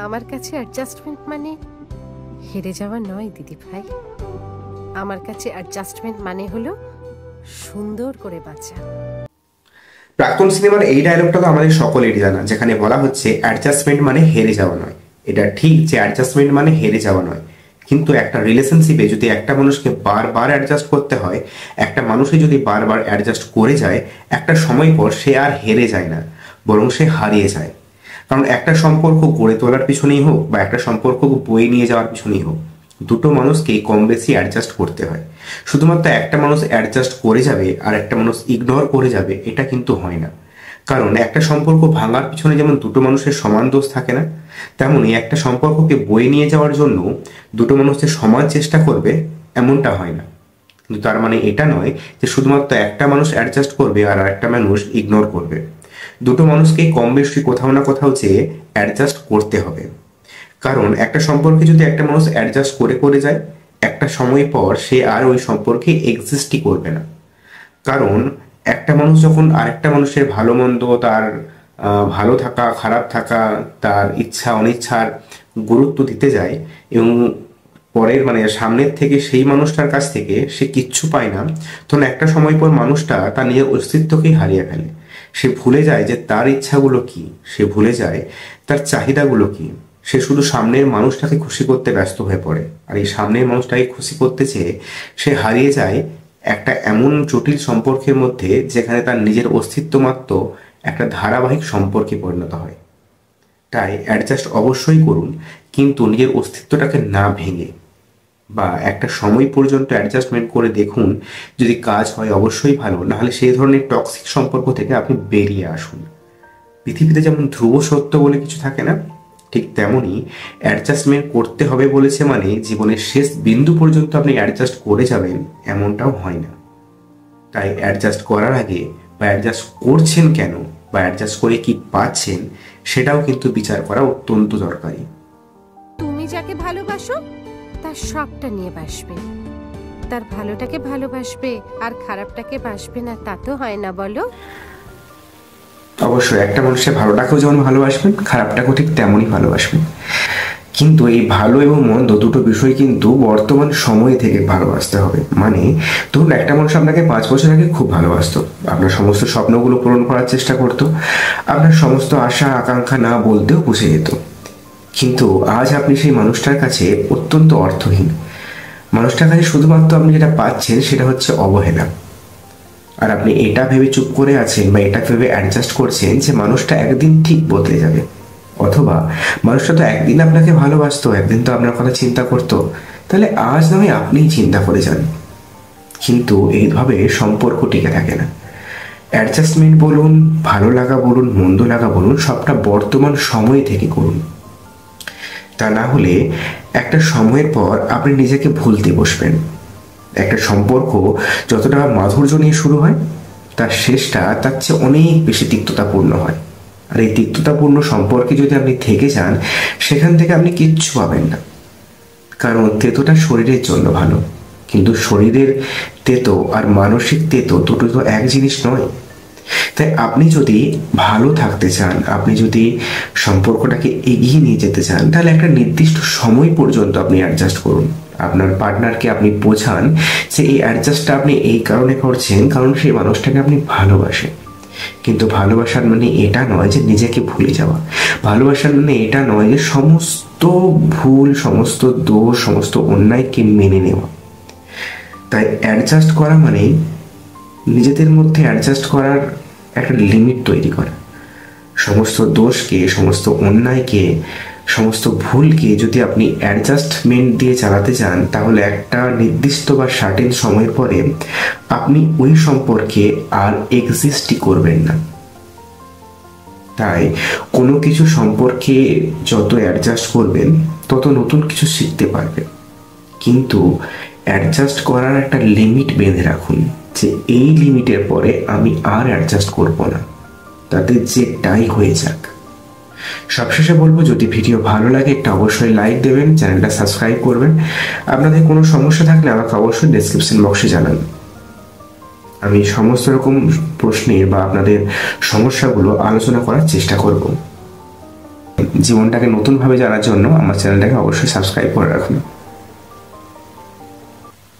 আমার কাছে অ্যাডজাস্টমেন্ট মানে হেরে যাওয়া নয় দিদি ভাই। আমার কাছে অ্যাডজাস্টমেন্ট মানে হলো সুন্দর করে বাঁচা। প্রাক্তন সিনেমার এই ডায়লগটা তো আমাদের সকলেরই জানা, যেখানে বলা হচ্ছে অ্যাডজাস্টমেন্ট মানে হেরে যাওয়া নয়। এটা ঠিক যে অ্যাডজাস্টমেন্ট মানে হেরে যাওয়া নয়, কিন্তু একটা রিলেশনশিপে যদি একটা মানুষকে বারবার অ্যাডজাস্ট করতে হয়, একটা মানুষে যদি বারবার অ্যাডজাস্ট করে যায়, একটা সময় পর সে আর হেরে যায় না, বরং সে হারিয়ে যায়। কারণ একটা সম্পর্ক গড়ে তোলার পিছনেই হোক বা একটা সম্পর্ক বয়ে নিয়ে যাওয়ার পিছনেই হোক, দুটো মানুষকেই কম বেশি অ্যাডজাস্ট করতে হয়। শুধুমাত্র একটা মানুষ অ্যাডজাস্ট করে যাবে আর একটা মানুষ ইগনোর করে যাবে, এটা কিন্তু হয় না। কারণ একটা সম্পর্ক ভাঙার পিছনে যেমন দুটো মানুষের সমান দোষ থাকে না, তেমনই একটা সম্পর্ককে বয়ে নিয়ে যাওয়ার জন্য দুটো মানুষের সমান চেষ্টা করবে, এমনটা হয় না। কিন্তু তার মানে এটা নয় যে শুধুমাত্র একটা মানুষ অ্যাডজাস্ট করবে আর একটা মানুষ ইগনোর করবে। দুটো মানুষকে কম বেশি কোথাও না কোথাও যেয়ে অ্যাডজাস্ট করতে হবে। কারণ একটা সম্পর্কে যদি একটা মানুষ অ্যাডজাস্ট করে করে যায়, একটা সময় পর সে আর ওই সম্পর্কে এক্সিস্টই করবে না। কারণ একটা মানুষ যখন আরেকটা মানুষের ভালো মন্দ, তার ভালো থাকা খারাপ থাকা, তার ইচ্ছা অনিচ্ছার গুরুত্ব দিতে যায় এবং পরের মানে সামনের থেকে সেই মানুষটার কাছ থেকে সে কিচ্ছু পায় না, তখন একটা সময় পর মানুষটা তার নিজের অস্তিত্বকেই হারিয়ে ফেলে। সে ভুলে যায় যে তার ইচ্ছাগুলো কি, সে ভুলে যায় তার চাহিদাগুলো কি। সে শুধু সামনের মানুষটাকে খুশি করতে ব্যস্ত হয়ে পড়ে, আর এই সামনের মানুষটাকে খুশি করতে চেয়ে সে হারিয়ে যায় একটা এমন জটিল সম্পর্কের মধ্যে, যেখানে তার নিজের অস্তিত্ব মাত্র একটা ধারাবাহিক সম্পর্কে পরিণত হয়। তাই অ্যাডজাস্ট অবশ্যই করুন, কিন্তু নিজের অস্তিত্বটাকে না ভেঙে, বা একটা সময় পর্যন্ত অ্যাডজাস্টমেন্ট করে দেখুন। যদি কাজ হয় অবশ্যই ভালো, নাহলে সেই ধরনের টক্সিক সম্পর্ক থেকে আপনি বেরিয়ে আসুন। পৃথিবীতে যেমন ধ্রুব সত্য বলে কিছু থাকে না, ঠিক তেমনই অ্যাডজাস্টমেন্ট করতে হবে বলেছে মানে জীবনের শেষ বিন্দু পর্যন্ত আপনি অ্যাডজাস্ট করে যাবেন, এমনটাও হয় না। তাই অ্যাডজাস্ট করার আগে বা অ্যাডজাস্ট করছেন কেন বা অ্যাডজাস্ট করে কি পাচ্ছেন, সেটাও কিন্তু বিচার করা অত্যন্ত দরকারি। তুমি যাকে ভালোবাসো তার সবটা নিয়ে বাসবে, তার ভালোটাকে ভালোবাসবে আর খারাপটাকে বাসবে না, তা তো হয় না বলো? অবশ্যই একটা মানুষের ভালোটাকেও যেমন ভালোবাসবেন, খারাপটাকেও ঠিক তেমনই ভালোবাসবেন। কিন্তু এই ভালো এবং মন্দ দুটো বিষয় কিন্তু বর্তমান সময় থেকে ভালোবাসতে হবে। মানে ধরুন একটা মানুষ আপনাকে 5 বছর আগে খুব ভালোবাসতো, আপনার সমস্ত স্বপ্নগুলো পূরণ করার চেষ্টা করতো, আপনার সমস্ত আশা আকাঙ্ক্ষা না বলতেও বুঝে যেত। কিন্তু আজ আপনি সেই মানুষটার কাছে অত্যন্ত অর্থহীন। মানুষটার কাছে শুধুমাত্র আপনি যেটা পাচ্ছেন সেটা হচ্ছে অবহেলা। আর আপনি এটা ভেবে চুপ করে আছেন বা এটা ভেবে অ্যাডজাস্ট করছেন যে মানুষটা একদিন ঠিক বদলে যাবে, অথবা মানুষটা তো একদিন আপনাকে ভালোবাসতো, একদিন তো আপনার কথা চিন্তা করতো, তাহলে আজ নয় আপনিই চিন্তা করে যান। কিন্তু এইভাবে সম্পর্ক টিকে থাকে না। অ্যাডজাস্টমেন্ট বলুন, ভালো লাগা বলুন, মন্দ লাগা বলুন, সবটা বর্তমান সময় থেকে করুন। তা না হলে একটা সময়ের পর আপনি নিজেকে ভুলতে বসবেন। একটা সম্পর্ক যতটা মাধুর্য নিয়ে শুরু হয়, তার শেষটা তার চেয়ে অনেক বেশি তিক্ততাপূর্ণ হয়। আর এই তিক্ততাপূর্ণ সম্পর্কে যদি আপনি থেকে যান, সেখান থেকে আপনি কিচ্ছু পাবেন না। কারণ তেতোটা শরীরের জন্য ভালো, কিন্তু শরীরের তেতো আর মানসিক তেতো দুটো তো এক জিনিস নয়। তাই আপনি যদি ভালো থাকতে চান, আপনি যদি সম্পর্কটাকে এগিয়ে নিয়ে যেতে চান, তাহলে একটা নির্দিষ্ট সময় পর্যন্ত আপনি অ্যাডজাস্ট করুন। আপনার পার্টনারকে আপনি বোঝান যে এই অ্যাডজাস্টটা আপনি এই কারণে করছেন কারণ সেই মানুষটাকে আপনি ভালোবাসেন। কিন্তু ভালোবাসার মানে এটা নয় যে নিজেকে ভুলে যাওয়া। ভালোবাসার মানে এটা নয় যে সমস্ত ভুল, সমস্ত দোষ, সমস্ত অন্যায়কে মেনে নেওয়া। তাই অ্যাডজাস্ট করা মানে নিজেদের মধ্যে অ্যাডজাস্ট করার একটা লিমিট তৈরি করা। সমস্ত দোষকে, সমস্ত অন্যায়কে, সমস্ত ভুলকে যদি আপনি অ্যাডজাস্টমেন্ট দিয়ে চালাতে চান, তাহলে একটা নির্দিষ্ট বা সার্টেন সময়ের পরে আপনি ওই সম্পর্কে আর এক্সিস্টই করবেন না। তাই কোনো কিছু সম্পর্কে যত অ্যাডজাস্ট করবেন, তত নতুন কিছু শিখতে পারবেন। কিন্তু অ্যাডজাস্ট করার একটা লিমিট বেঁধে রাখুন, যে এই লিমিটের পরে আমি আর অ্যাডজাস্ট করব না, তাতে যেটাই হয়ে যাক। সবশেষে বলবো, যদি ভিডিও ভালো লাগে একটা অবশ্যই লাইক দেবেন, চ্যানেলটা সাবস্ক্রাইব করবেন। আপনাদের কোনো সমস্যা থাকলে আমাকে অবশ্যই ডেসক্রিপশন বক্সে জানান। আমি সমস্ত রকম প্রশ্নের বা আপনাদের সমস্যাগুলো আলোচনা করার চেষ্টা করব। জীবনটাকে নতুনভাবে জানার জন্য আমার চ্যানেলটাকে অবশ্যই সাবস্ক্রাইব করে রাখুন।